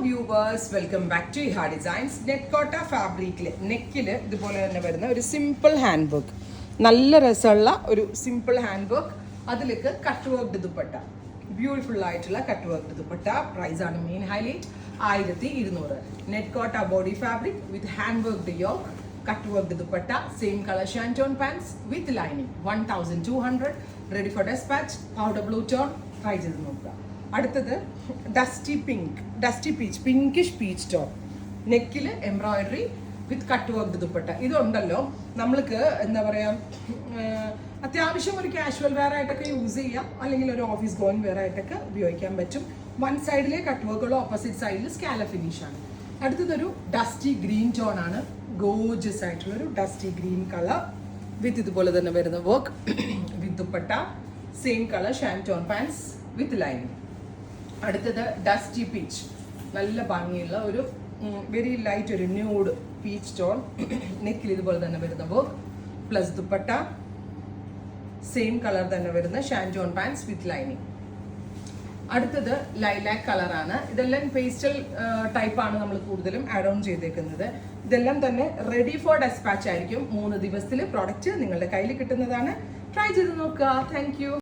Viewers, welcome back to Iha designs. നെറ്റ്കോട്ട ഫാബ്രിക്കിൽ നെക്കിൽ ഇതുപോലെ തന്നെ വരുന്ന ഒരു സിമ്പിൾ ഹാൻഡ് വർക്ക്, നല്ല രസമുള്ള ഒരു സിമ്പിൾ ഹാൻഡ് വർക്ക്. അതിലേക്ക് കട്ട് വർക്ക് ദുപ്പട്ട, ബ്യൂട്ടിഫുൾ ആയിട്ടുള്ള കട്ട് വർക്ക് ദുപ്പട്ട. പ്രൈസ് ആണ് മെയിൻ ഹൈലൈറ്റ്, 1200. നെറ്റ്കോട്ട body fabric with hand work yoke, cut work dupatta, same colour ഷാൻറ്റോൺ pants with lining. 1200. Ready for despatch. Powder blue tone. Try ചെയ്ത് നോക്കുക. അടുത്തത് dusty pink, dusty peach, pinkish peach tone. നെക്കിൽ embroidery with cut work dupatta. ഇതുണ്ടല്ലോ നമ്മൾക്ക് എന്താ പറയുക, അത്യാവശ്യം ഒരു കാഷ്വൽ വെയർ ആയിട്ടൊക്കെ യൂസ് ചെയ്യാം, അല്ലെങ്കിൽ ഒരു ഓഫീസ് ഗോയിങ് വെയർ ആയിട്ടൊക്കെ ഉപയോഗിക്കാൻ പറ്റും. വൺ സൈഡിലെ കട്ട് വർക്കുള്ള, ഓപ്പോസിറ്റ് സൈഡിൽ സ്കാല ഫിനിഷ് ആണ്. അടുത്തതൊരു ഡസ്റ്റി ഗ്രീൻ ടോൺ ആണ്, ഗോർജിയസ് ആയിട്ടുള്ളൊരു ഡസ്റ്റി ഗ്രീൻ കളർ വിത്ത് ഇതുപോലെ തന്നെ വരുന്ന work with dupatta, same colour ഷാൻറ്റോൺ pants with lining. അടുത്തത് ഡസ്റ്റി പീച്ച്, നല്ല ഭംഗിയുള്ള ഒരു വെരി ലൈറ്റ് ഒരു ന്യൂഡ് പീച്ച് ടോൺ. നെക്കിൽ ഇതുപോലെ തന്നെ വരുന്ന work plus dupatta, same colour തന്നെ വരുന്ന ഷാൻറ്റോൺ പാൻസ് വിത്ത് ലൈനിങ്. അടുത്തത് ലൈലാക്ക് കളറാണ്. ഇതെല്ലാം പേസ്റ്റൽ ടൈപ്പാണ് നമ്മൾ കൂടുതലും ആഡ് ഓൺ ചെയ്തേക്കുന്നത്. ഇതെല്ലാം തന്നെ റെഡി ഫോർ ഡെസ്പാച്ച് ആയിരിക്കും. 3 ദിവസത്തിൽ പ്രോഡക്റ്റ് നിങ്ങളുടെ കയ്യിൽ കിട്ടുന്നതാണ്. ട്രൈ ചെയ്ത് നോക്കുക. Thank you.